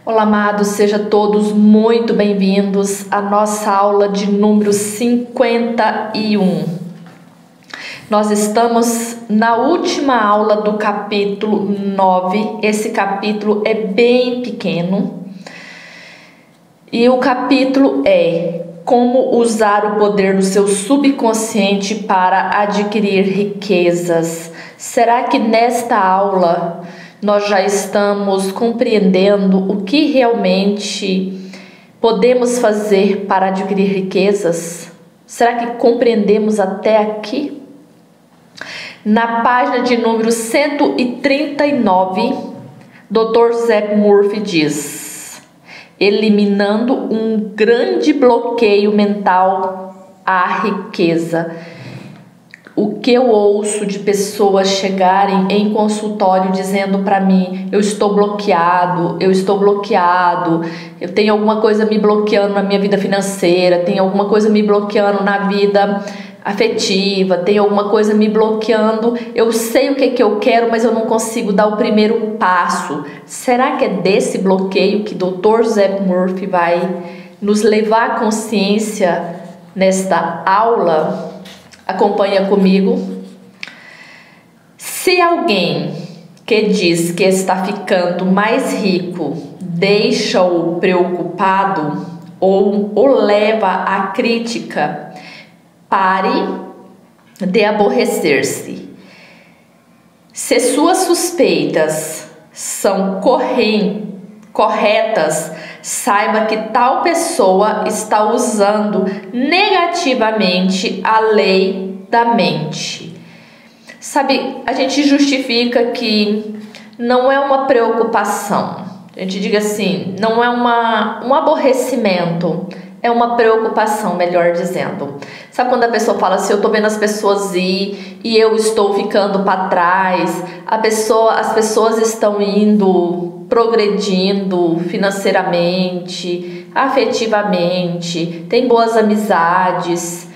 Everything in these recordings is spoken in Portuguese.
Olá, amados, sejam todos muito bem-vindos à nossa aula de número 51. Nós estamos na última aula do capítulo 9. Esse capítulo é bem pequeno e o capítulo é como usar o poder do seu subconsciente para adquirir riquezas. Será que nesta aula nós já estamos compreendendo o que realmente podemos fazer para adquirir riquezas? Será que compreendemos até aqui? Na página de número 139, Dr. Zeb Murphy diz: eliminando um grande bloqueio mental à riqueza. O que eu ouço de pessoas chegarem em consultório dizendo para mim: eu estou bloqueado, eu tenho alguma coisa me bloqueando na minha vida financeira, tem alguma coisa me bloqueando na vida afetiva, tem alguma coisa me bloqueando, eu sei o que eu quero, mas eu não consigo dar o primeiro passo. Será que é desse bloqueio que Dr. Zeb Murphy vai nos levar à consciência nesta aula? Acompanha comigo. Se alguém que diz que está ficando mais rico deixa-o preocupado ou o leva à crítica, pare de aborrecer-se. Se suas suspeitas são corretas, saiba que tal pessoa está usando negativamente a lei da mente. Sabe, a gente justifica que não é uma preocupação. A gente diga assim, não é um aborrecimento, é uma preocupação, melhor dizendo. Sabe quando a pessoa fala assim, eu tô vendo as pessoas ir e eu estou ficando para trás, as pessoas estão indo, progredindo financeiramente, afetivamente, tem boas amizades,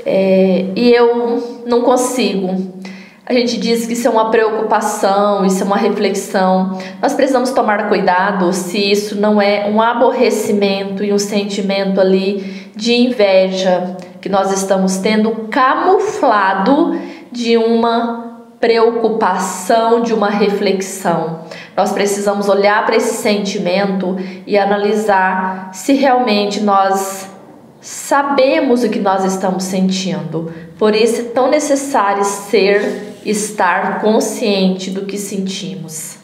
e eu não consigo. A gente diz que isso é uma preocupação, isso é uma reflexão. Nós precisamos tomar cuidado se isso não é um aborrecimento e um sentimento ali de inveja que nós estamos tendo camuflado de uma preocupação, de uma reflexão. Nós precisamos olhar para esse sentimento e analisar se realmente nós sabemos o que nós estamos sentindo. Por isso é tão necessário estar consciente do que sentimos.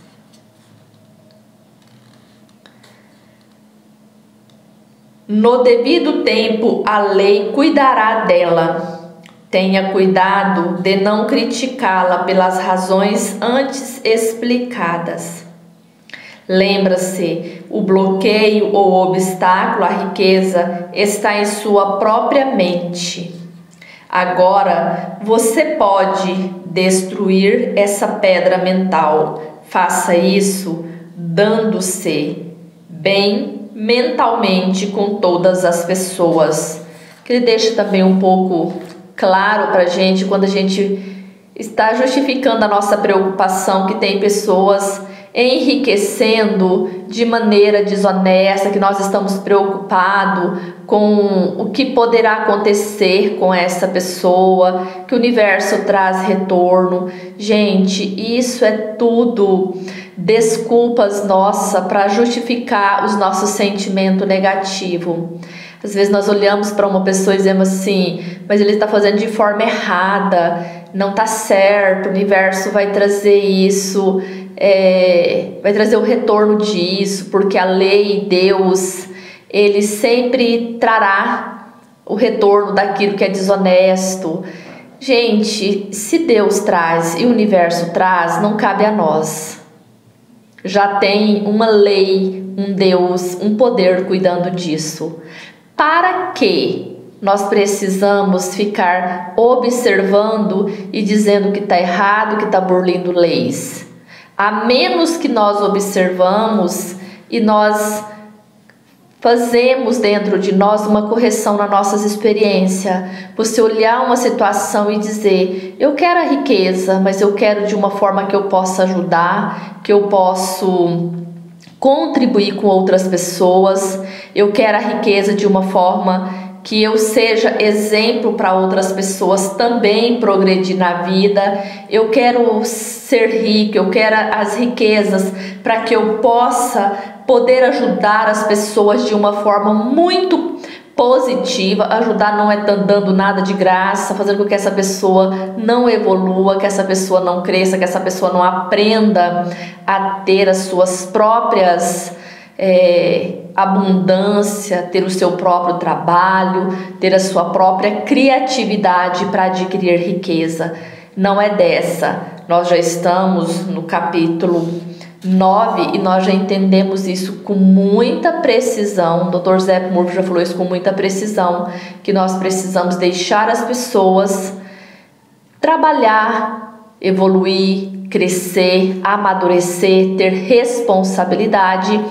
No devido tempo, a lei cuidará dela. Tenha cuidado de não criticá-la pelas razões antes explicadas. Lembra-se, o bloqueio ou obstáculo à riqueza está em sua própria mente. Agora, você pode destruir essa pedra mental. Faça isso dando-se bem mentalmente com todas as pessoas. Que ele deixa também um pouco claro para a gente quando a gente está justificando a nossa preocupação, que tem pessoas enriquecendo de maneira desonesta, que nós estamos preocupados com o que poderá acontecer com essa pessoa, que o universo traz retorno. Gente, isso é tudo desculpas nossas para justificar os nossos sentimentos negativos. Às vezes nós olhamos para uma pessoa e dizemos assim, mas ele está fazendo de forma errada, não está certo, o universo vai trazer isso, vai trazer o retorno disso, porque a lei, Deus, ele sempre trará o retorno daquilo que é desonesto. Gente, se Deus traz e o universo traz, não cabe a nós. Já tem uma lei, um Deus, um poder cuidando disso. Para que nós precisamos ficar observando e dizendo que está errado, que está burlando leis? A menos que nós observamos e nós fazemos dentro de nós uma correção nas nossas experiências. Você olhar uma situação e dizer, eu quero a riqueza, mas eu quero de uma forma que eu possa ajudar, que eu posso contribuir com outras pessoas. Eu quero a riqueza de uma forma que eu seja exemplo para outras pessoas também progredir na vida. Eu quero ser rico, eu quero as riquezas para que eu possa poder ajudar as pessoas de uma forma muito positiva. Ajudar não é dando nada de graça, fazendo com que essa pessoa não evolua, que essa pessoa não cresça, que essa pessoa não aprenda a ter as suas próprias abundância, ter o seu próprio trabalho, ter a sua própria criatividade para adquirir riqueza. Não é dessa. Nós já estamos no capítulo 9 e nós já entendemos isso com muita precisão. O Dr. Zé Murphy já falou isso com muita precisão, que nós precisamos deixar as pessoas trabalhar, evoluir, crescer, amadurecer, ter responsabilidade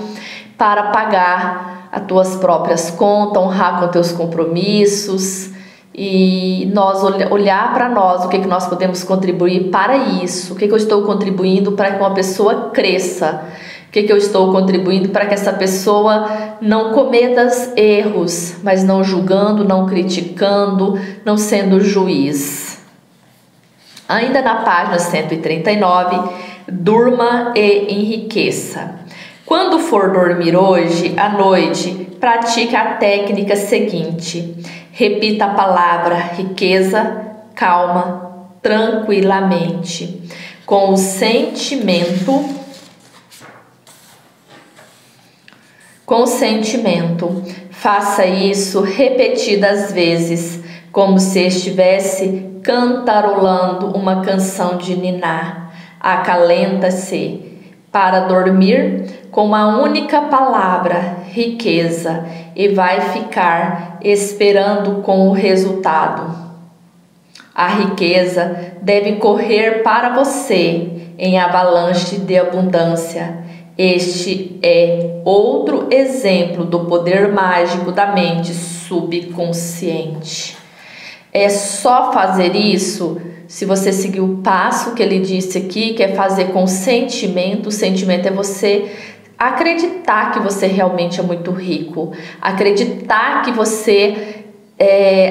para pagar as tuas próprias contas, honrar com teus compromissos e nós olhar para nós, o que nós podemos contribuir para isso, o que eu estou contribuindo para que uma pessoa cresça, o que eu estou contribuindo para que essa pessoa não cometa erros, mas não julgando, não criticando, não sendo juiz. Ainda na página 139, durma e enriqueça. Quando for dormir hoje à noite, pratique a técnica seguinte. Repita a palavra riqueza, calma, tranquilamente, com o sentimento. Faça isso repetidas vezes, como se estivesse cantarolando uma canção de niná. Acalenta-se para dormir com uma única palavra, riqueza, e vai ficar esperando com o resultado. A riqueza deve correr para você em avalanche de abundância. Este é outro exemplo do poder mágico da mente subconsciente. É só fazer isso. Se você seguir o passo que ele disse aqui, que é fazer com sentimento, o sentimento é você acreditar que você realmente é muito rico, acreditar que você,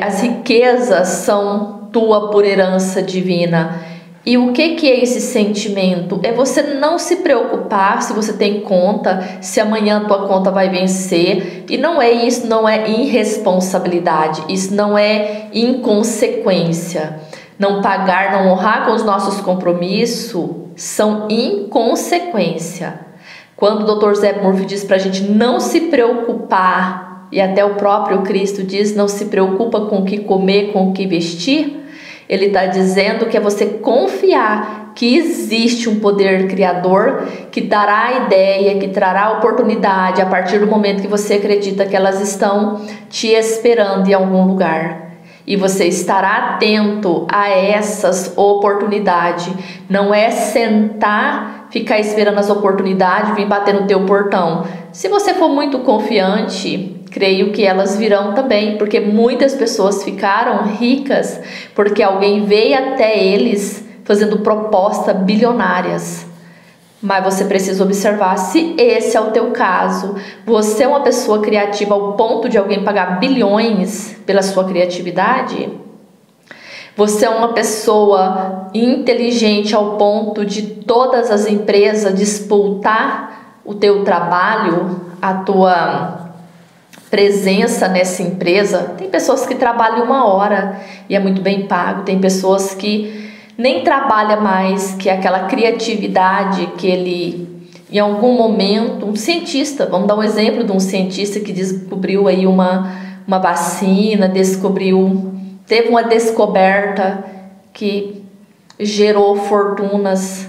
as riquezas são tua por herança divina. E o que é esse sentimento? É você não se preocupar se você tem conta, se amanhã tua conta vai vencer. E não é isso, não é irresponsabilidade, isso não é inconsequência. Não pagar, não honrar com os nossos compromissos são inconsequência. Quando o Dr. Zé Murphy diz para a gente não se preocupar, e até o próprio Cristo diz, não se preocupa com o que comer, com o que vestir, ele está dizendo que é você confiar que existe um poder criador que dará a ideia, que trará a oportunidade a partir do momento que você acredita que elas estão te esperando em algum lugar. E você estará atento a essas oportunidades. Não é sentar, ficar esperando as oportunidades, vir bater no teu portão. Se você for muito confiante, creio que elas virão também, porque muitas pessoas ficaram ricas porque alguém veio até eles fazendo propostas bilionárias. Mas você precisa observar se esse é o teu caso. Você é uma pessoa criativa ao ponto de alguém pagar bilhões pela sua criatividade? Você é uma pessoa inteligente ao ponto de todas as empresas disputar o teu trabalho, a tua presença nessa empresa? Tem pessoas que trabalham 1 hora e é muito bem pago. Tem pessoas que nem trabalha mais, que é aquela criatividade que ele, em algum momento, um cientista, vamos dar um exemplo de um cientista que descobriu aí uma vacina, teve uma descoberta que gerou fortunas,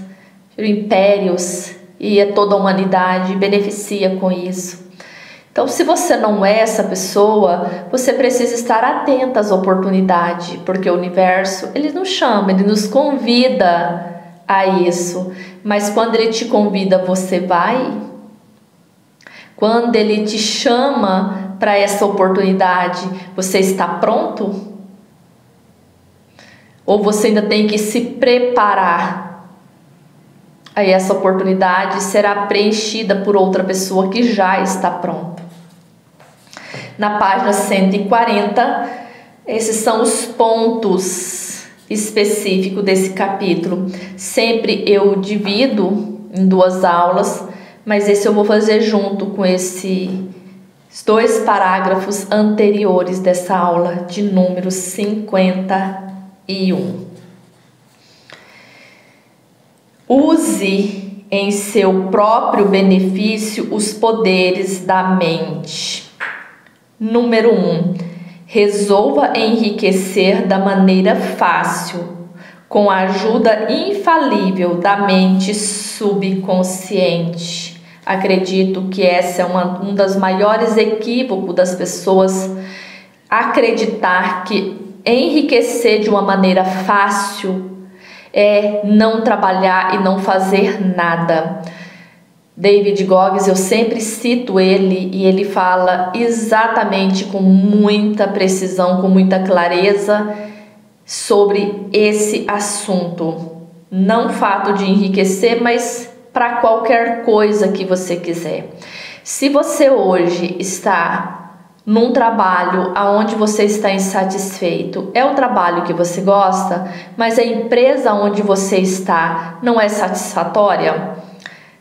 gerou impérios, e toda a humanidade beneficia com isso. Então, se você não é essa pessoa, você precisa estar atenta às oportunidades, porque o universo, ele nos chama, ele nos convida a isso. Mas quando ele te convida, você vai? Quando ele te chama para essa oportunidade, você está pronto? Ou você ainda tem que se preparar? aí essa oportunidade será preenchida por outra pessoa que já está pronta. Na página 140, esses são os pontos específicos desse capítulo. Sempre eu divido em 2 aulas, mas esse eu vou fazer junto com esses 2 parágrafos anteriores dessa aula de número 51. Use em seu próprio benefício os poderes da mente. Número 1. Resolva enriquecer da maneira fácil, com a ajuda infalível da mente subconsciente. Acredito que essa é um dos maiores equívocos das pessoas, acreditar que enriquecer de uma maneira fácil é não trabalhar e não fazer nada. David Goggins, eu sempre cito ele e ele fala exatamente com muita precisão, com muita clareza sobre esse assunto. Não o fato de enriquecer, mas para qualquer coisa que você quiser. Se você hoje está num trabalho aonde você está insatisfeito, é o trabalho que você gosta, mas a empresa onde você está não é satisfatória,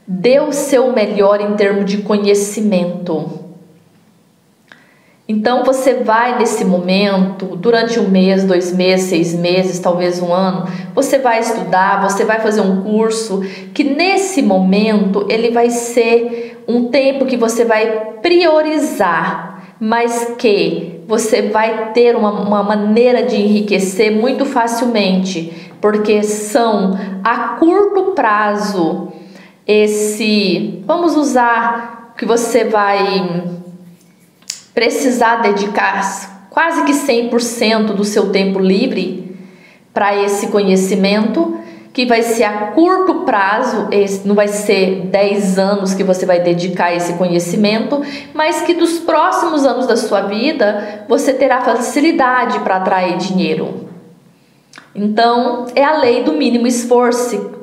dê o seu melhor em termos de conhecimento. Então você vai nesse momento, durante 1 mês, 2 meses, 6 meses, talvez 1 ano, você vai estudar, você vai fazer um curso, que nesse momento ele vai ser um tempo que você vai priorizar, mas que você vai ter uma maneira de enriquecer muito facilmente, porque são a curto prazo vamos usar que você vai precisar dedicar quase que 100% do seu tempo livre para esse conhecimento, que vai ser a curto prazo, não vai ser 10 anos que você vai dedicar a esse conhecimento, mas que dos próximos anos da sua vida você terá facilidade para atrair dinheiro. Então, é a lei do mínimo esforço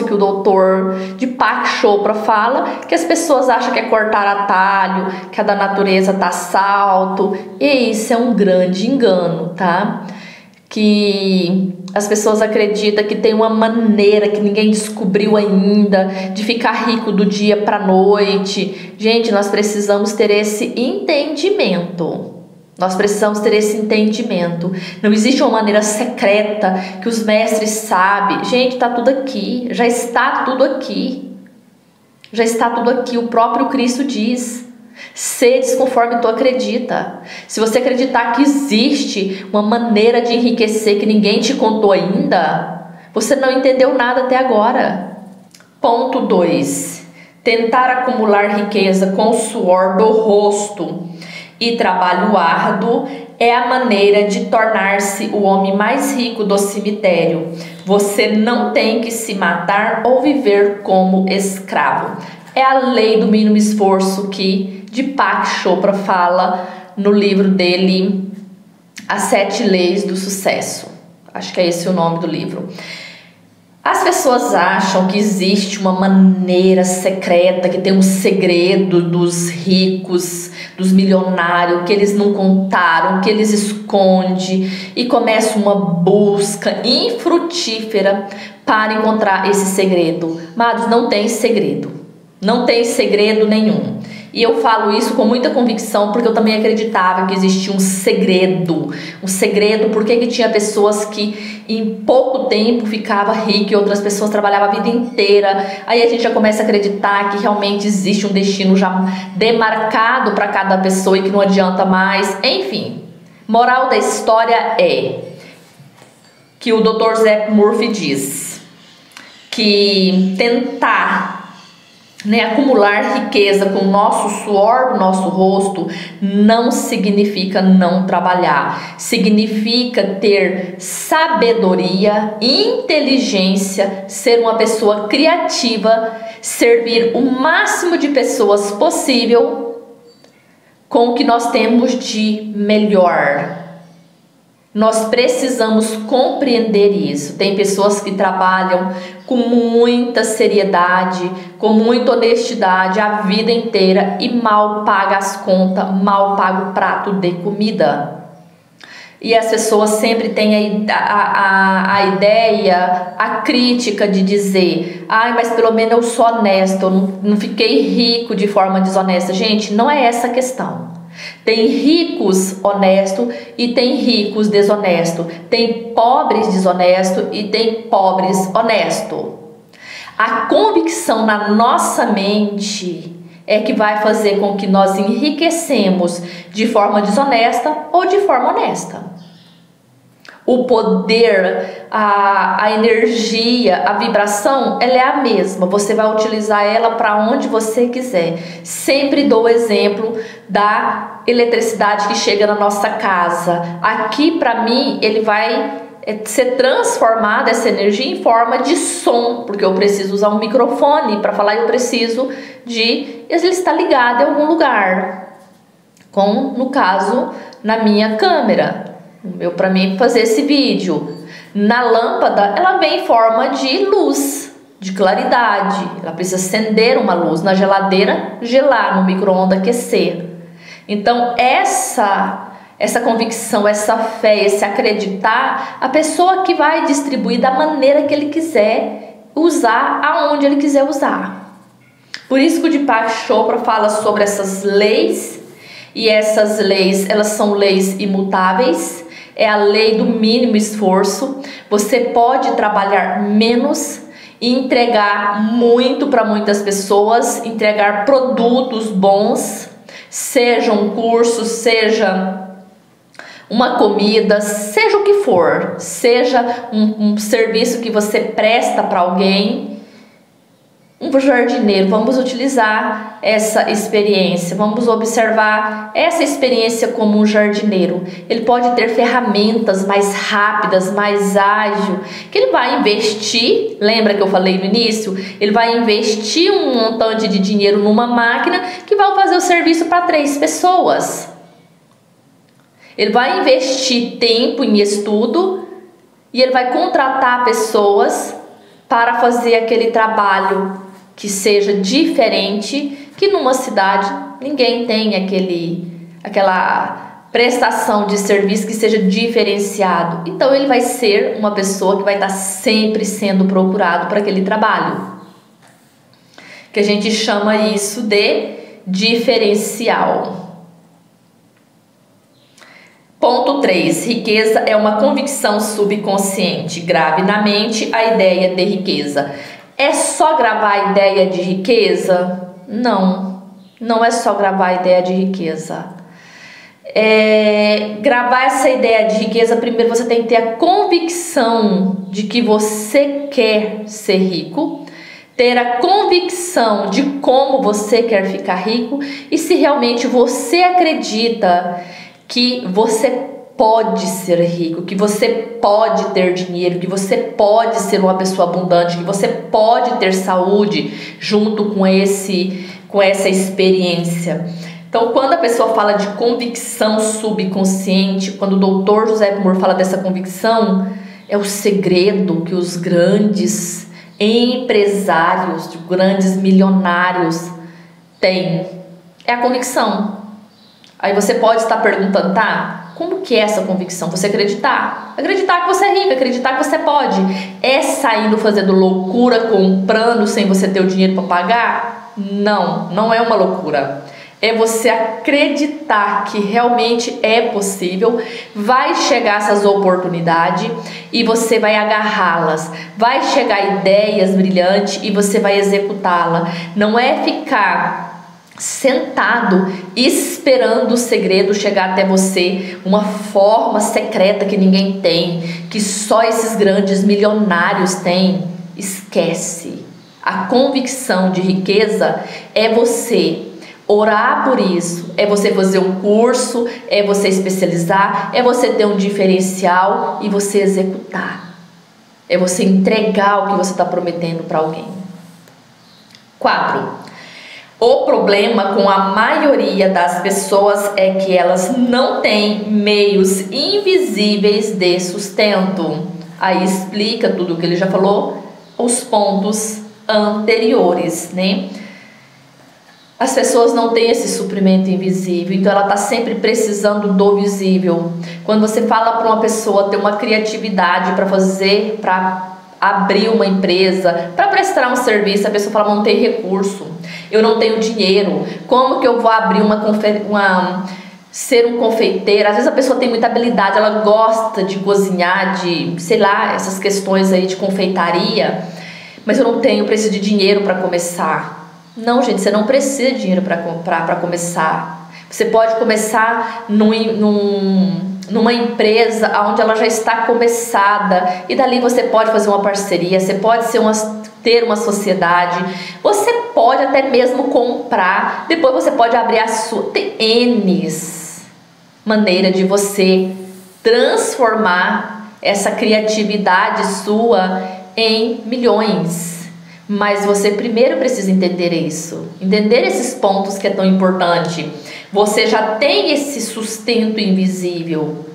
que o doutor Deepak Chopra fala, que as pessoas acham que é cortar atalho, que a da natureza tá salto, e isso é um grande engano, tá? Que as pessoas acreditam que tem uma maneira que ninguém descobriu ainda de ficar rico do dia para a noite. Gente, nós precisamos ter esse entendimento. Nós precisamos ter esse entendimento. Não existe uma maneira secreta que os mestres sabem. Gente, está tudo aqui. Já está tudo aqui. Já está tudo aqui. O próprio Cristo diz: sedes conforme tu acredita. Se você acreditar que existe uma maneira de enriquecer que ninguém te contou ainda, você não entendeu nada até agora. Ponto 2. Tentar acumular riqueza com o suor do rosto e trabalho árduo é a maneira de tornar-se o homem mais rico do cemitério. Você não tem que se matar ou viver como escravo. É a lei do mínimo esforço que Deepak Chopra fala no livro dele, As 7 Leis do Sucesso. Acho que é esse o nome do livro. As pessoas acham que existe uma maneira secreta, que tem um segredo dos ricos, dos milionários, que eles não contaram, que eles escondem, e começa uma busca infrutífera para encontrar esse segredo. Mas não tem segredo, não tem segredo nenhum. E eu falo isso com muita convicção, porque eu também acreditava que existia um segredo. Um segredo, porque que tinha pessoas que em pouco tempo ficava rica e outras pessoas trabalhavam a vida inteira. Aí a gente já começa a acreditar que realmente existe um destino já demarcado para cada pessoa e que não adianta mais. Enfim, moral da história é que o Dr. Zé Murphy diz que tentar acumular riqueza com o nosso suor do nosso rosto não significa não trabalhar. Significa ter sabedoria, inteligência, ser uma pessoa criativa, servir o máximo de pessoas possível com o que nós temos de melhor. Nós precisamos compreender isso. Tem pessoas que trabalham com muita seriedade, com muita honestidade a vida inteira e mal paga as contas, mal paga o prato de comida. E as pessoas sempre têm a ideia, a crítica de dizer: ai, mas pelo menos eu sou honesto, eu não fiquei rico de forma desonesta. Gente, não é essa a questão. Tem ricos honestos e tem ricos desonestos. Tem pobres desonestos e tem pobres honestos. A convicção na nossa mente é que vai fazer com que nós enriquecemos de forma desonesta ou de forma honesta. O poder, a energia, a vibração, ela é a mesma. Você vai utilizar ela para onde você quiser. Sempre dou o exemplo da eletricidade que chega na nossa casa. Aqui, para mim, ele vai ser transformada, essa energia, em forma de som, porque eu preciso usar um microfone para falar, eu preciso de ele estar ligado em algum lugar, como no caso na minha câmera, para mim fazer esse vídeo. Na lâmpada ela vem em forma de luz, de claridade, ela precisa acender uma luz. Na geladeira, gelar, no micro-ondas, aquecer. Então essa convicção, essa fé, esse acreditar, a pessoa que vai distribuir da maneira que ele quiser usar, aonde ele quiser usar. Por isso que o Deepak Chopra fala sobre essas leis, e essas leis, elas são leis imutáveis. É a lei do mínimo esforço. Você pode trabalhar menos e entregar muito para muitas pessoas, entregar produtos bons, seja um curso, seja uma comida, seja o que for, seja um serviço que você presta para alguém. Um jardineiro, vamos utilizar essa experiência, vamos observar essa experiência como um jardineiro. Ele pode ter ferramentas mais rápidas, mais ágil, que ele vai investir. Lembra que eu falei no início? Ele vai investir um montante de dinheiro numa máquina que vai fazer o serviço para 3 pessoas. Ele vai investir tempo em estudo e ele vai contratar pessoas para fazer aquele trabalho que seja diferente, que numa cidade ninguém tem aquela prestação de serviço que seja diferenciado. Então ele vai ser uma pessoa que vai estar sempre sendo procurado para aquele trabalho, que a gente chama isso de diferencial. Ponto 3. Riqueza é uma convicção subconsciente. Grave na mente a ideia de riqueza. É só gravar a ideia de riqueza? Não, não é só gravar a ideia de riqueza. Gravar essa ideia de riqueza, primeiro você tem que ter a convicção de que você quer ser rico, ter a convicção de como você quer ficar rico e se realmente você acredita que você pode ser rico, que você pode ter dinheiro, que você pode ser uma pessoa abundante, que você pode ter saúde junto com essa experiência. Então, quando a pessoa fala de convicção subconsciente, quando o Dr. José Moore fala dessa convicção, é o segredo que os grandes empresários, os grandes milionários têm. É a convicção. Aí você pode estar perguntando, tá? Como que é essa convicção? Você acreditar. Acreditar que você é rico, acreditar que você pode. É saindo fazendo loucura, comprando sem você ter o dinheiro para pagar? Não, não é uma loucura. É você acreditar que realmente é possível, vai chegar essas oportunidades e você vai agarrá-las. Vai chegar ideias brilhantes e você vai executá-la. Não é ficar sentado esperando o segredo chegar até você, uma forma secreta que ninguém tem, que só esses grandes milionários têm. Esquece. A convicção de riqueza é você orar por isso, é você fazer um curso, é você especializar, é você ter um diferencial e você executar, é você entregar o que você está prometendo para alguém. 4. O problema com a maioria das pessoas é que elas não têm meios invisíveis de sustento. Aí explica tudo o que ele já falou, os pontos anteriores, né? As pessoas não têm esse suprimento invisível, então ela está sempre precisando do visível. Quando você fala para uma pessoa ter uma criatividade para fazer, para abrir uma empresa, para prestar um serviço, a pessoa fala, não tem recurso, eu não tenho dinheiro, como que eu vou abrir ser um confeiteiro? Às vezes a pessoa tem muita habilidade, ela gosta de cozinhar, de, sei lá, essas questões aí de confeitaria, mas eu não tenho, preciso de dinheiro para começar. Não, gente, você não precisa de dinheiro para começar. Você pode começar numa empresa onde ela já está começada, e dali você pode fazer uma parceria, você pode ter uma sociedade, você pode até mesmo comprar, depois você pode abrir a sua. Tem N maneira de você transformar essa criatividade sua em milhões. Mas você primeiro precisa entender isso, entender esses pontos que é tão importante. Você já tem esse sustento invisível,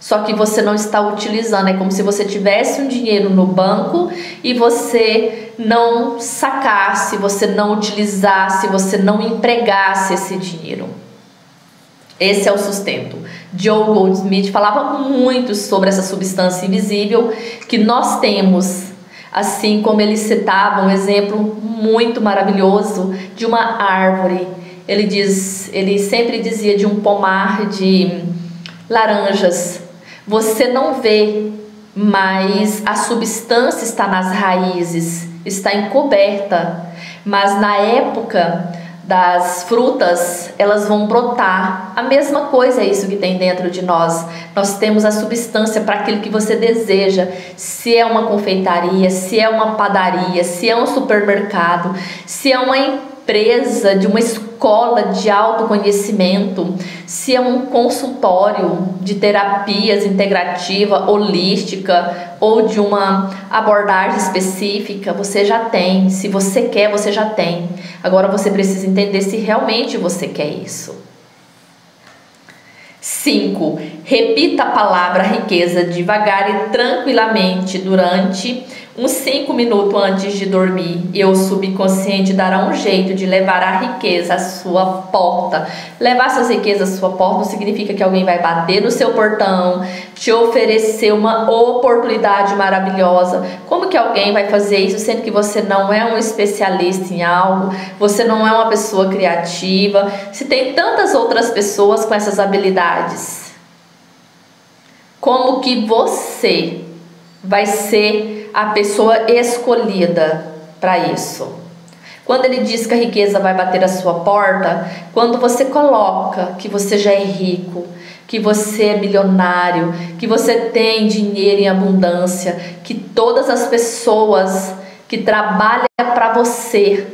só que você não está utilizando. É como se você tivesse um dinheiro no banco e você não sacasse, você não utilizasse, você não empregasse esse dinheiro. Esse é o sustento. Joe Goldsmith falava muito sobre essa substância invisível que nós temos, assim como ele citava um exemplo muito maravilhoso de uma árvore. Ele sempre dizia de um pomar de laranjas. Você não vê, mas a substância está nas raízes, está encoberta. Mas na época das frutas, elas vão brotar. A mesma coisa é isso que tem dentro de nós. Nós temos a substância para aquilo que você deseja. Se é uma confeitaria, se é uma padaria, se é um supermercado, se é uma empresa de uma escola de autoconhecimento, se é um consultório de terapias integrativa, holística ou de uma abordagem específica, você já tem. Se você quer, você já tem. Agora você precisa entender se realmente você quer isso. 5. Repita a palavra riqueza devagar e tranquilamente durante uns 5 minutos antes de dormir, e o subconsciente dará um jeito de levar a riqueza à sua porta. Levar essas riquezas à sua porta não significa que alguém vai bater no seu portão, te oferecer uma oportunidade maravilhosa. Como que alguém vai fazer isso sendo que você não é um especialista em algo, você não é uma pessoa criativa, se tem tantas outras pessoas com essas habilidades? Como que você vai ser a pessoa escolhida para isso? Quando ele diz que a riqueza vai bater a sua porta, quando você coloca que você já é rico, que você é milionário, que você tem dinheiro em abundância, que todas as pessoas que trabalham para você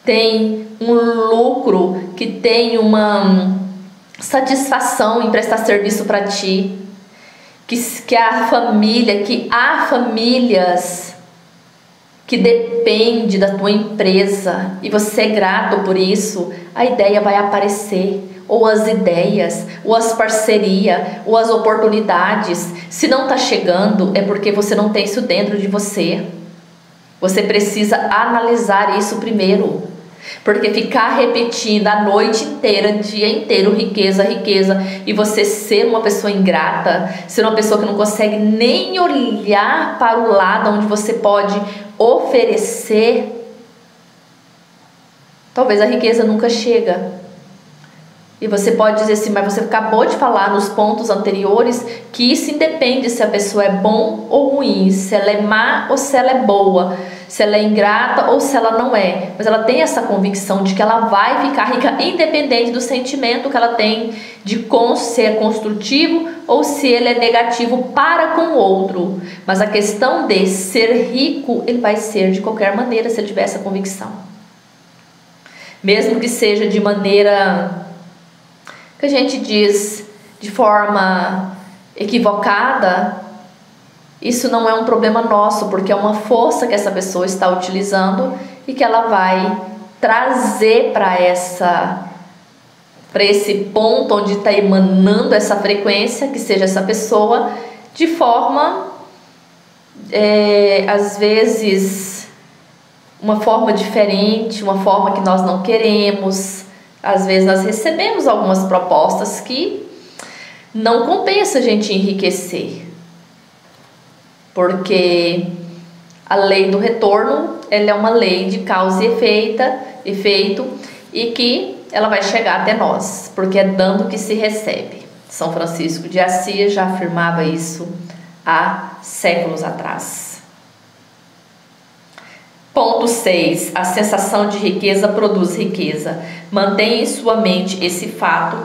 têm um lucro, que tem uma satisfação em prestar serviço para ti, que há famílias que dependem da tua empresa e você é grato por isso, a ideia vai aparecer, ou as ideias, ou as parcerias, ou as oportunidades. Se não está chegando, é porque você não tem isso dentro de você. Você precisa analisar isso primeiro. Porque ficar repetindo a noite inteira, dia inteiro, riqueza, riqueza, e você ser uma pessoa ingrata, ser uma pessoa que não consegue nem olhar para o lado onde você pode oferecer, talvez a riqueza nunca chega. E você pode dizer assim, mas você acabou de falar nos pontos anteriores que isso independe se a pessoa é bom ou ruim, se ela é má ou se ela é boa, se ela é ingrata ou se ela não é. Mas ela tem essa convicção de que ela vai ficar rica independente do sentimento que ela tem de se é construtivo ou se ele é negativo para com o outro. Mas a questão de ser rico, ele vai ser de qualquer maneira se ele tiver essa convicção. Mesmo que seja de maneira que a gente diz de forma equivocada, isso não é um problema nosso, porque é uma força que essa pessoa está utilizando e que ela vai trazer para esse ponto onde está emanando essa frequência, que seja essa pessoa, de forma, às vezes, uma forma diferente, uma forma que nós não queremos. Às vezes nós recebemos algumas propostas que não compensa a gente enriquecer, porque a lei do retorno, ela é uma lei de causa e efeito, e que ela vai chegar até nós, porque é dando que se recebe. São Francisco de Assis já afirmava isso há séculos atrás. Ponto 6. A sensação de riqueza produz riqueza. Mantenha em sua mente esse fato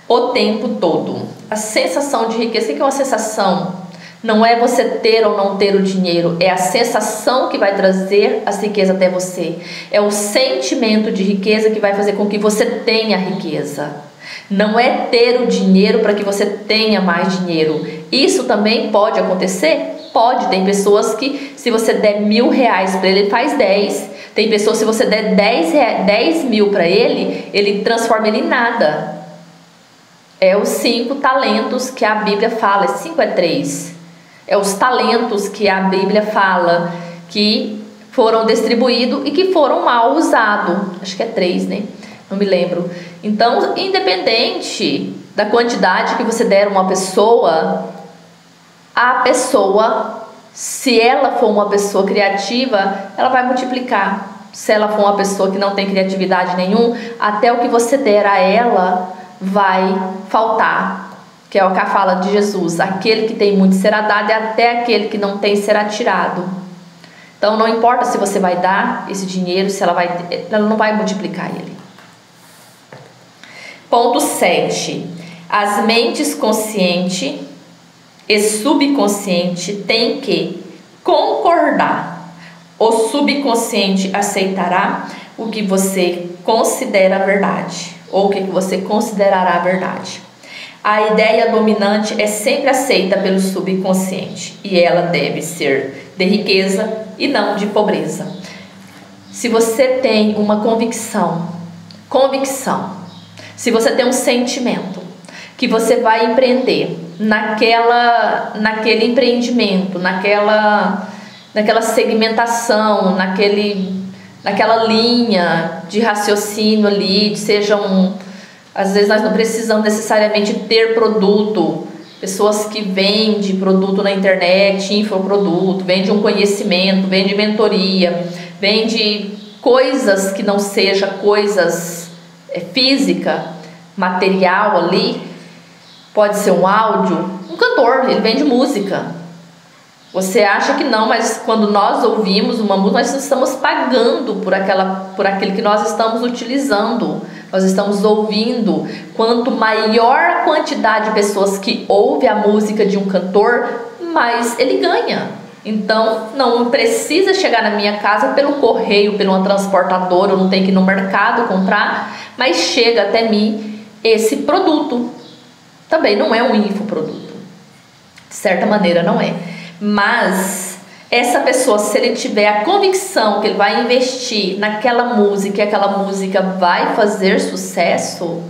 o tempo todo. A sensação de riqueza, o que é uma sensação? Não é você ter ou não ter o dinheiro, é a sensação que vai trazer a riqueza até você. É o sentimento de riqueza que vai fazer com que você tenha riqueza. Não é ter o dinheiro para que você tenha mais dinheiro. Isso também pode acontecer? Pode. Tem pessoas que, se você der R$1.000 para ele, ele faz 10. Tem pessoas, se você der 10 mil para ele transforma ele em nada. É os 5 talentos que a Bíblia fala. 5 é 3. É os talentos que a Bíblia fala que foram distribuídos e que foram mal usados. Acho que é 3, né? Não me lembro. Então, independente da quantidade que você der a uma pessoa, a pessoa, se ela for uma pessoa criativa, ela vai multiplicar. Se ela for uma pessoa que não tem criatividade nenhuma, até o que você der a ela vai faltar. Que é o que a fala de Jesus: aquele que tem muito será dado, e até aquele que não tem será tirado. Então não importa se você vai dar esse dinheiro, se ela não vai multiplicar ele. Ponto 7. As mentes consciente e subconsciente têm que concordar. O subconsciente aceitará o que você considera verdade, ou o que você considerará verdade. A ideia dominante é sempre aceita pelo subconsciente e ela deve ser de riqueza e não de pobreza. Se você tem uma convicção, se você tem um sentimento que você vai empreender naquele empreendimento, naquela segmentação, naquela linha de raciocínio ali, às vezes nós não precisamos necessariamente ter produto. Pessoas que vendem produto na internet, infoproduto, vendem um conhecimento, vendem mentoria, vendem coisas que não seja coisas física, material ali. Pode ser um áudio, um cantor, ele vende música. Você acha que não, mas quando nós ouvimos uma música, nós estamos pagando por aquele que nós estamos utilizando. Nós estamos ouvindo. Quanto maior a quantidade de pessoas que ouve a música de um cantor, mais ele ganha. Então, não precisa chegar na minha casa pelo correio, por uma transportadora, eu não tenho que ir no mercado comprar, mas chega até mim esse produto. Também não é um infoproduto. De certa maneira, não é. Mas essa pessoa, se ele tiver a convicção que ele vai investir naquela música e aquela música vai fazer sucesso,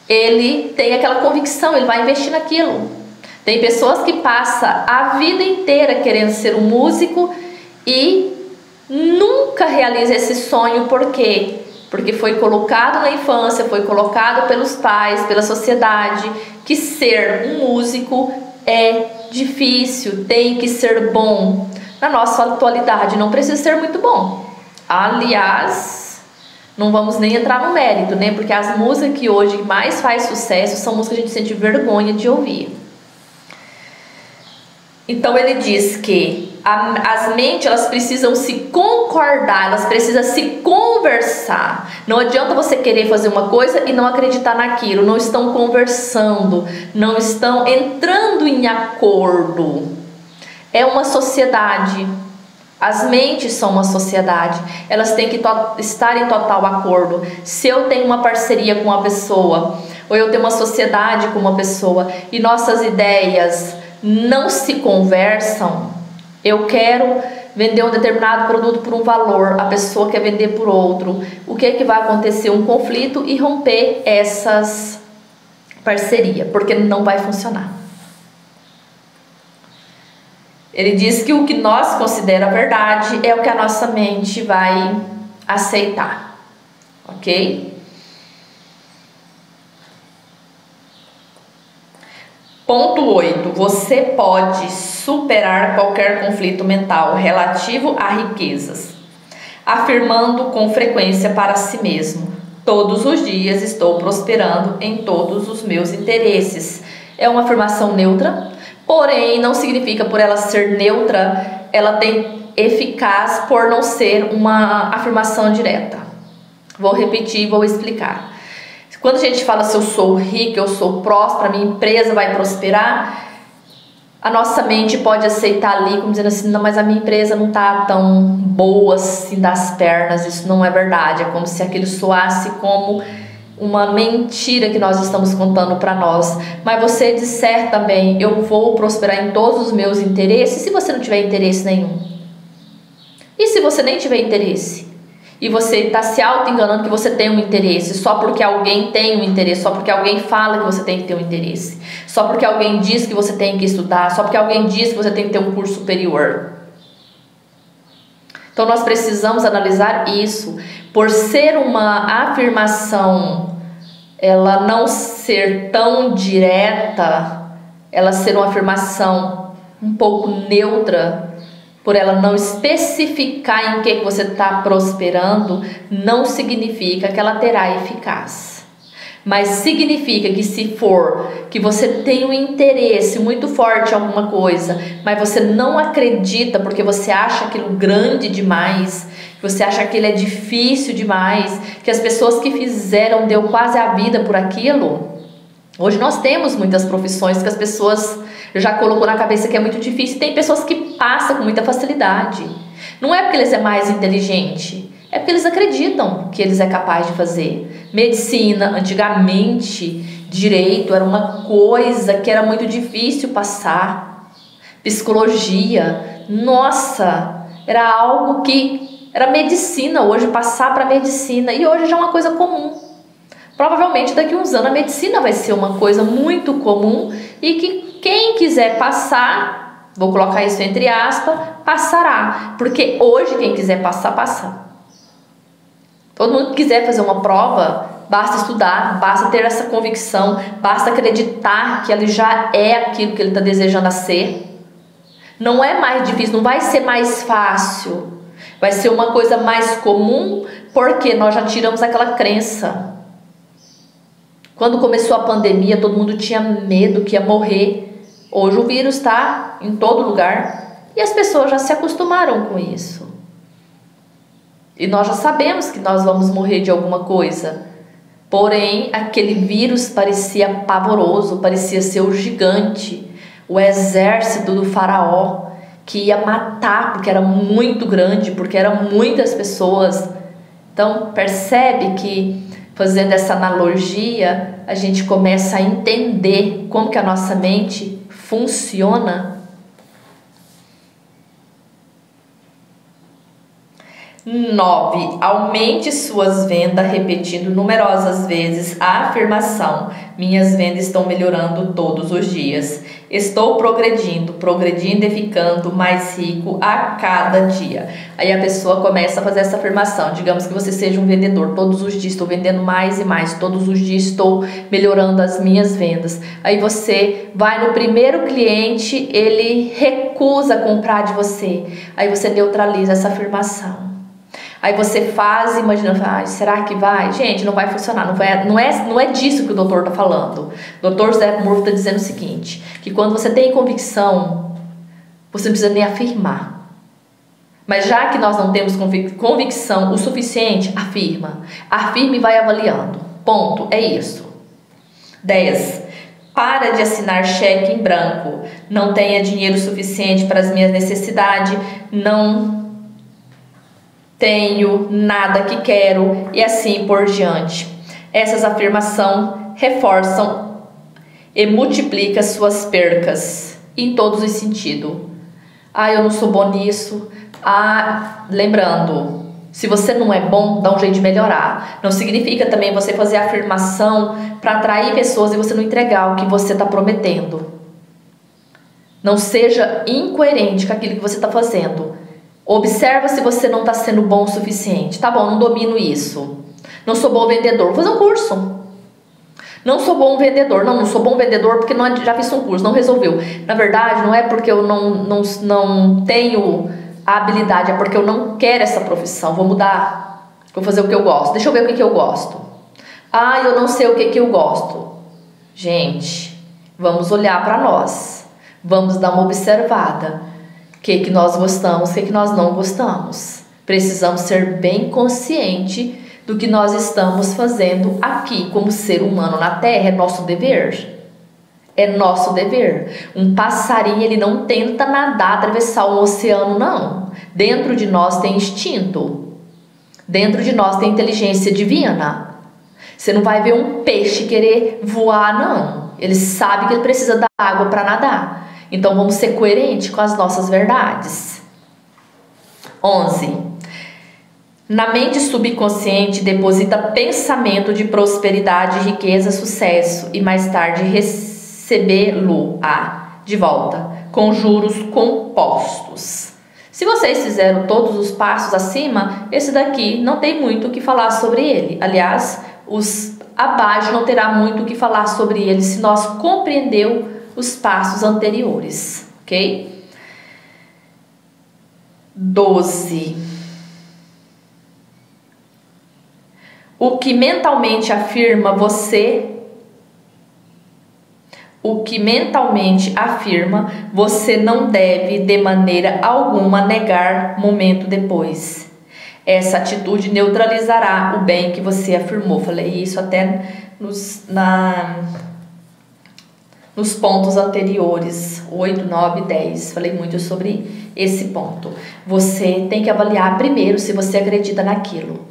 ele tem aquela convicção, ele vai investir naquilo. Tem pessoas que passam a vida inteira querendo ser um músico e nunca realiza esse sonho. Por quê? Porque foi colocado na infância, foi colocado pelos pais, pela sociedade, que ser um músico é difícil, tem que ser bom. Na nossa atualidade não precisa ser muito bom. Aliás, não vamos nem entrar no mérito, né? Porque as músicas que hoje mais faz sucesso são músicas que a gente sente vergonha de ouvir. Então ele diz que as mentes, elas precisam se concordar, elas precisam se conversar. Não adianta você querer fazer uma coisa e não acreditar naquilo. Não estão conversando, não estão entrando em acordo. É uma sociedade. As mentes são uma sociedade. Elas têm que estar em total acordo. Se eu tenho uma parceria com uma pessoa, ou eu tenho uma sociedade com uma pessoa, e nossas ideias não se conversam, eu quero vender um determinado produto por um valor, a pessoa quer vender por outro. O que é que vai acontecer? Um conflito e romper essas parcerias, porque não vai funcionar. Ele diz que o que nós consideramos verdade é o que a nossa mente vai aceitar, ok? Ponto 8. Você pode superar qualquer conflito mental relativo a riquezas, afirmando com frequência para si mesmo: todos os dias estou prosperando em todos os meus interesses. É uma afirmação neutra, porém não significa por ela ser neutra, ela tem eficaz por não ser uma afirmação direta. Vou repetir, vou explicar. Quando a gente fala se eu sou rico, eu sou próspera, minha empresa vai prosperar, a nossa mente pode aceitar ali como dizendo assim: não, mas a minha empresa não está tão boa assim das pernas. Isso não é verdade. É como se aquilo soasse como uma mentira que nós estamos contando para nós. Mas você disser também: eu vou prosperar em todos os meus interesses, se você não tiver interesse nenhum? E se você nem tiver interesse? E você está se auto-enganando que você tem um interesse só porque alguém tem um interesse, só porque alguém fala que você tem que ter um interesse, só porque alguém diz que você tem que estudar, só porque alguém diz que você tem que ter um curso superior. Então nós precisamos analisar isso. Por ser uma afirmação, ela não ser tão direta, ela ser uma afirmação um pouco neutra, por ela não especificar em que você está prosperando, não significa que ela terá eficácia. Mas significa que se for que você tem um interesse muito forte em alguma coisa, mas você não acredita porque você acha aquilo grande demais, você acha que aquilo é difícil demais, que as pessoas que fizeram deu quase a vida por aquilo. Hoje nós temos muitas profissões que as pessoas já colocou na cabeça que é muito difícil. Tem pessoas que passam com muita facilidade. Não é porque eles é mais inteligente, é porque eles acreditam que eles é capaz de fazer. Medicina, antigamente, direito era uma coisa que era muito difícil passar. Psicologia, nossa, era algo que era medicina hoje, passar para medicina, e hoje já é uma coisa comum. Provavelmente daqui a uns anos a medicina vai ser uma coisa muito comum e que quem quiser passar, vou colocar isso entre aspas, passará. Porque hoje quem quiser passar, passa. Todo mundo que quiser fazer uma prova, basta estudar, basta ter essa convicção, basta acreditar que ele já é aquilo que ele está desejando a ser. Não é mais difícil, não vai ser mais fácil. Vai ser uma coisa mais comum porque nós já tiramos aquela crença. Quando começou a pandemia, todo mundo tinha medo que ia morrer. Hoje o vírus está em todo lugar e as pessoas já se acostumaram com isso. E nós já sabemos que nós vamos morrer de alguma coisa. Porém, aquele vírus parecia pavoroso, parecia ser o gigante, o exército do faraó, que ia matar porque era muito grande, porque eram muitas pessoas. Então, percebe que fazendo essa analogia, a gente começa a entender como que a nossa mente funciona. 9. Aumente suas vendas repetindo numerosas vezes a afirmação: minhas vendas estão melhorando todos os dias. Estou progredindo e ficando mais rico a cada dia. Aí a pessoa começa a fazer essa afirmação. Digamos que você seja um vendedor. Todos os dias estou vendendo mais e mais. Todos os dias estou melhorando as minhas vendas. Aí você vai no primeiro cliente, ele recusa comprar de você. Aí você neutraliza essa afirmação. Aí você faz imaginando: será que vai? Gente, não vai funcionar, não é disso que o doutor está falando. O doutor José Murphy está dizendo o seguinte, que quando você tem convicção, você não precisa nem afirmar. Mas já que nós não temos convicção o suficiente, afirme e vai avaliando. Ponto, é isso. 10. Para de assinar cheque em branco. Não tenha dinheiro suficiente para as minhas necessidades, não tenho nada que quero, e assim por diante. Essas afirmações reforçam e multiplicam suas percas em todos os sentidos. Eu não sou bom nisso, Lembrando, se você não é bom, dá um jeito de melhorar. Não significa também você fazer afirmação para atrair pessoas e você não entregar o que você está prometendo. Não seja incoerente com aquilo que você está fazendo. Observa se você não está sendo bom o suficiente. Tá bom, não domino isso. Não sou bom vendedor. Vou fazer um curso. Não sou bom vendedor. Não sou bom vendedor porque já fiz um curso. Não resolveu. Na verdade, não é porque eu não tenho a habilidade. É porque eu não quero essa profissão. Vou mudar. Vou fazer o que eu gosto. Deixa eu ver o que eu gosto. Eu não sei o que eu gosto. Gente, vamos olhar para nós. Vamos dar uma observada. O que nós gostamos, o que nós não gostamos. Precisamos ser bem consciente do que nós estamos fazendo aqui como ser humano na Terra. É nosso dever. É nosso dever. Um passarinho, ele não tenta nadar, atravessar um oceano, não. Dentro de nós tem instinto. Dentro de nós tem inteligência divina. Você não vai ver um peixe querer voar, não. Ele sabe que ele precisa da água para nadar. Então vamos ser coerentes com as nossas verdades. 11. Na mente subconsciente deposita pensamento de prosperidade, riqueza, sucesso e mais tarde recebê-lo de volta com juros compostos. Se vocês fizeram todos os passos acima, esse daqui não tem muito o que falar sobre ele. Aliás, os abaixo não terá muito o que falar sobre ele se nós compreendeu os passos anteriores, ok? 12. O que mentalmente afirma, você não deve de maneira alguma negar momento depois. Essa atitude neutralizará o bem que você afirmou. Falei isso até nos pontos anteriores, 8, 9, 10. Falei muito sobre esse ponto. Você tem que avaliar primeiro se você acredita naquilo.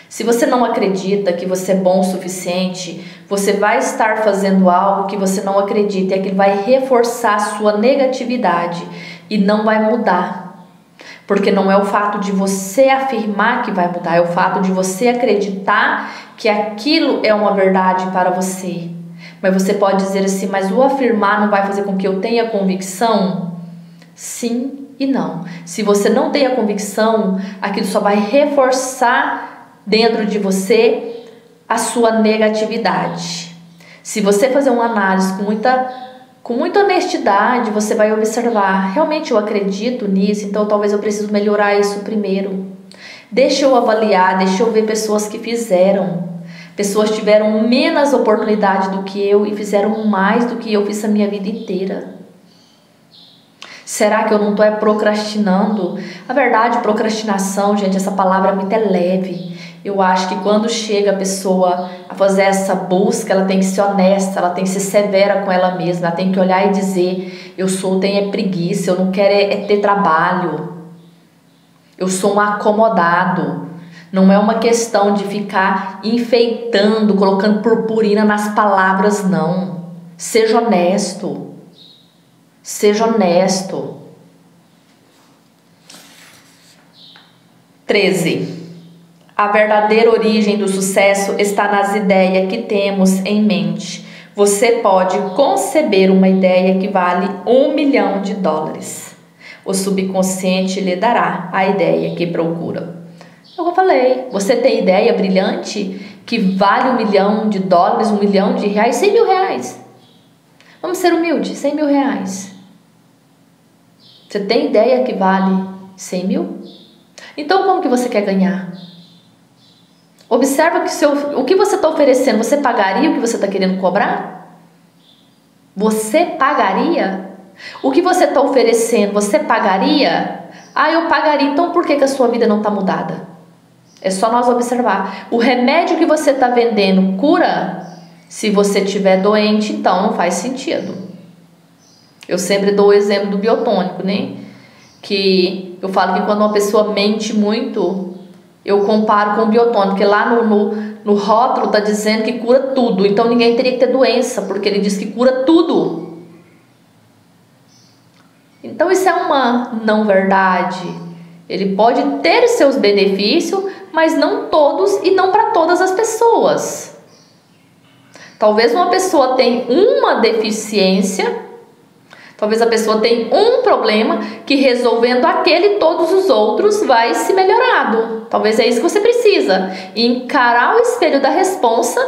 Se você não acredita que você é bom o suficiente, você vai estar fazendo algo que você não acredita e aquilo vai reforçar a sua negatividade e não vai mudar. Porque não é o fato de você afirmar que vai mudar, é o fato de você acreditar que aquilo é uma verdade para você. Mas você pode dizer assim, mas o afirmar não vai fazer com que eu tenha convicção? Sim e não. Se você não tem a convicção, aquilo só vai reforçar dentro de você a sua negatividade. Se você fazer uma análise com muita honestidade, você vai observar, realmente eu acredito nisso, então talvez eu preciso melhorar isso primeiro. Deixa eu avaliar, deixa eu ver pessoas que fizeram. Pessoas tiveram menos oportunidade do que eu e fizeram mais do que eu fiz a minha vida inteira. Será que eu não estou procrastinando? A verdade, procrastinação, gente, essa palavra muito é leve. Eu acho que quando chega a pessoa a fazer essa busca, ela tem que ser honesta, ela tem que ser severa com ela mesma, ela tem que olhar e dizer, tenho preguiça, eu não quero ter trabalho. Eu sou um acomodado. Não é uma questão de ficar enfeitando, colocando purpurina nas palavras, não. Seja honesto. Seja honesto. 13. A verdadeira origem do sucesso está nas ideias que temos em mente. Você pode conceber uma ideia que vale $1 milhão. O subconsciente lhe dará a ideia que procura. Eu falei, você tem ideia brilhante que vale $1 milhão, $1 milhão, R$100 mil. Vamos ser humildes, R$100 mil. Você tem ideia que vale 100 mil? Então como que você quer ganhar? Observa que o que você está oferecendo, você pagaria o que você está querendo cobrar? Você pagaria? O que você está oferecendo, você pagaria? Eu pagaria, então por que a sua vida não está mudada? É só nós observar. O remédio que você está vendendo cura? Se você estiver doente, então não faz sentido. Eu sempre dou o exemplo do biotônico, né? Que eu falo que quando uma pessoa mente muito, eu comparo com o biotônico, porque lá no rótulo está dizendo que cura tudo. Então ninguém teria que ter doença, porque ele diz que cura tudo. Então isso é uma não verdade. Ele pode ter seus benefícios, mas não todos e não para todas as pessoas. Talvez uma pessoa tenha uma deficiência, talvez a pessoa tenha um problema que resolvendo aquele, todos os outros vai se melhorado. Talvez é isso que você precisa. Encarar o espelho da responsa,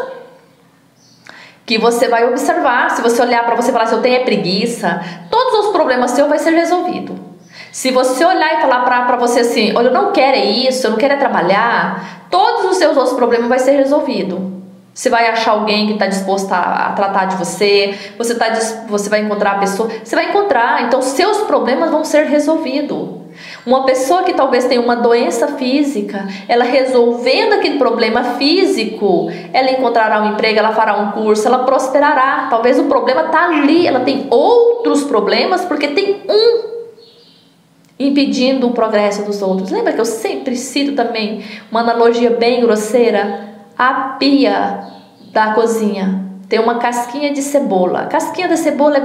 que você vai observar. Se você olhar para você e falar assim, eu tenho preguiça, todos os problemas seus vai ser resolvido. Se você olhar e falar para você assim, olha, eu não quero isso, eu não quero trabalhar, todos os seus outros problemas vai ser resolvido. Você vai achar alguém que está disposto a tratar de você, você vai encontrar a pessoa, você vai encontrar, então seus problemas vão ser resolvidos. Uma pessoa que talvez tenha uma doença física, ela resolvendo aquele problema físico, ela encontrará um emprego, ela fará um curso, ela prosperará. Talvez o problema está ali, ela tem outros problemas porque tem um impedindo o progresso dos outros. Lembra que eu sempre cito também uma analogia bem grosseira? A pia da cozinha tem uma casquinha de cebola. A casquinha da cebola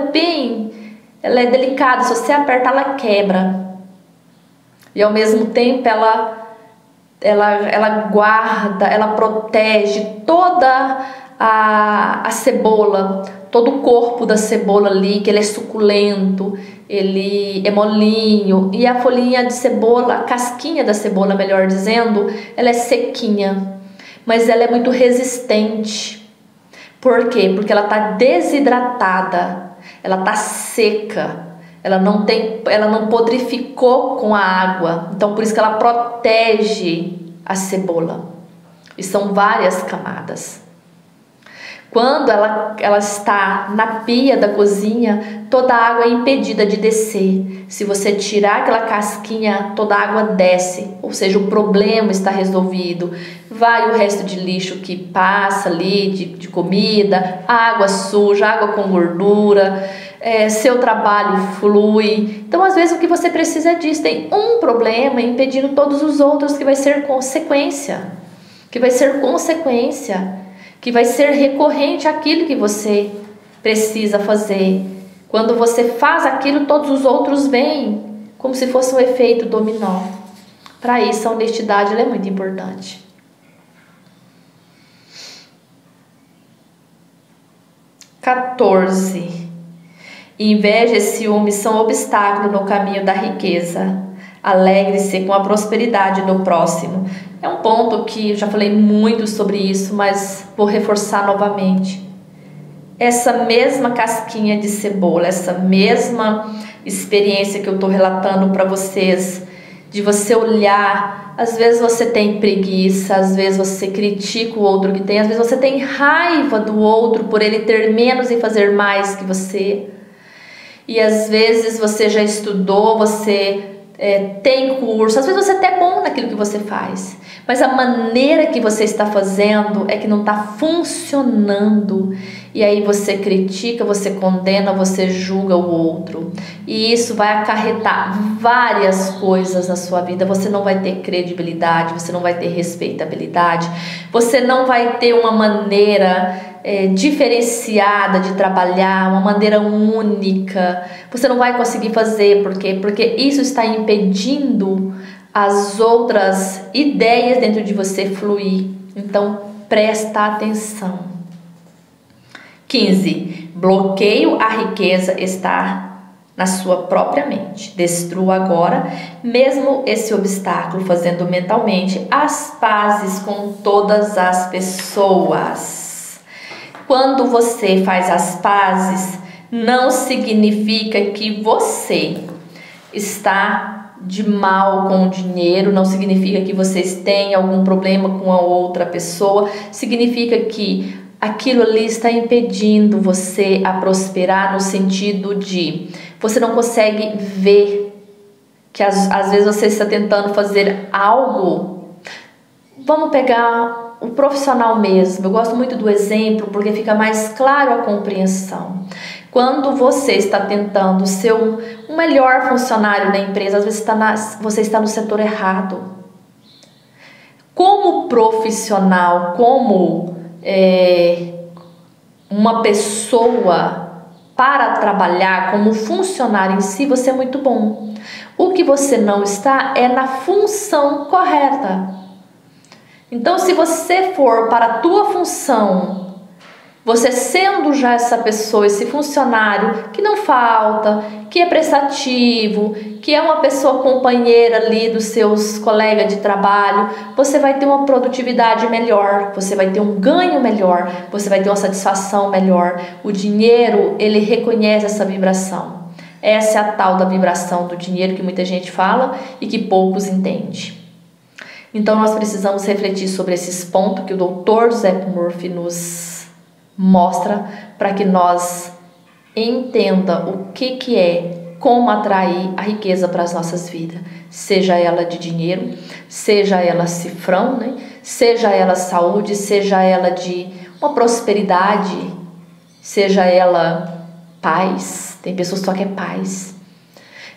ela é delicada, se você apertar ela quebra. E ao mesmo tempo ela guarda, ela protege toda a cebola, todo o corpo da cebola ali, que ele é suculento, ele é molinho, e a folhinha de cebola, a casquinha da cebola, melhor dizendo, ela é sequinha, mas ela é muito resistente. Por quê? Porque ela está desidratada, ela está seca, ela não podrificou com a água, então por isso que ela protege a cebola. E são várias camadas. Quando ela está na pia da cozinha, toda a água é impedida de descer. Se você tirar aquela casquinha, toda a água desce, ou seja, o problema está resolvido. Vai o resto de lixo que passa ali, de comida, água suja, água com gordura, seu trabalho flui. Então, às vezes, o que você precisa é disso. Tem um problema impedindo todos os outros, que vai ser consequência. Que vai ser recorrente àquilo que você precisa fazer. Quando você faz aquilo, todos os outros vêm, como se fosse um efeito dominó. Para isso, a honestidade ela é muito importante. 14. Inveja e ciúme são obstáculos no caminho da riqueza. Alegre-se com a prosperidade do próximo. É um ponto que eu já falei muito sobre isso, mas vou reforçar novamente. Essa mesma casquinha de cebola, essa mesma experiência que eu estou relatando para vocês, de você olhar, às vezes você tem preguiça, às vezes você critica o outro que tem, às vezes você tem raiva do outro por ele ter menos e fazer mais que você. E às vezes você já estudou, você tem curso, às vezes você é até bom naquilo que você faz, mas a maneira que você está fazendo é que não está funcionando, e aí você critica, você condena, você julga o outro, e isso vai acarretar várias coisas na sua vida. Você não vai ter credibilidade, você não vai ter respeitabilidade, você não vai ter uma maneira diferenciada de trabalhar, uma maneira única. Você não vai conseguir fazer, porque isso está impedindo as outras ideias dentro de você fluir. Então, presta atenção. 15. Bloqueio à riqueza está na sua própria mente. Destrua agora mesmo esse obstáculo, fazendo mentalmente as pazes com todas as pessoas. Quando você faz as pazes, não significa que você está de mal com o dinheiro, não significa que vocês têm algum problema com a outra pessoa, significa que aquilo ali está impedindo você a prosperar, no sentido de você não consegue ver que às vezes você está tentando fazer algo. Vamos pegar o profissional mesmo. Eu gosto muito do exemplo porque fica mais claro a compreensão. Quando você está tentando ser um melhor funcionário na empresa, às vezes você está no setor errado. Como profissional, como uma pessoa para trabalhar, como funcionário em si, você é muito bom. O que você não está é na função correta. Então, se você for para a tua função, você sendo já essa pessoa, esse funcionário que não falta, que é prestativo, que é uma pessoa companheira ali dos seus colegas de trabalho, você vai ter uma produtividade melhor, você vai ter um ganho melhor, você vai ter uma satisfação melhor. O dinheiro, ele reconhece essa vibração. Essa é a tal da vibração do dinheiro que muita gente fala e que poucos entendem. Então nós precisamos refletir sobre esses pontos que o Dr. Joseph Murphy nos mostra para que nós entenda o que é, como atrair a riqueza para as nossas vidas, seja ela de dinheiro, seja ela cifrão, né? Seja ela saúde, seja ela de uma prosperidade, seja ela paz. Tem pessoas que só querem paz.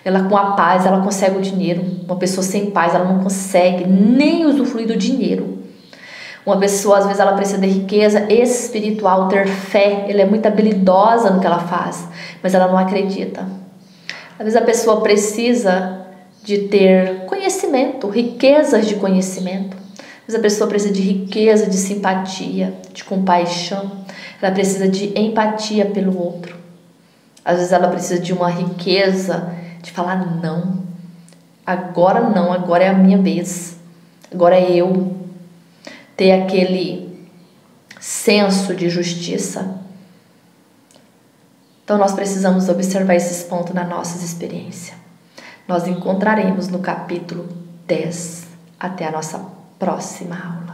Ela com a paz, ela consegue o dinheiro. Uma pessoa sem paz, ela não consegue nem usufruir do dinheiro. Uma pessoa, às vezes, ela precisa de riqueza espiritual, ter fé. Ela é muito habilidosa no que ela faz, mas ela não acredita. Às vezes, a pessoa precisa de ter conhecimento, riquezas de conhecimento. Às vezes, a pessoa precisa de riqueza, de simpatia, de compaixão. Ela precisa de empatia pelo outro. Às vezes, ela precisa de uma riqueza de falar não. Agora não, agora é a minha vez. Agora é eu. Ter aquele senso de justiça. Então nós precisamos observar esses pontos na nossa experiência. Nós encontraremos no capítulo 10. Até a nossa próxima aula.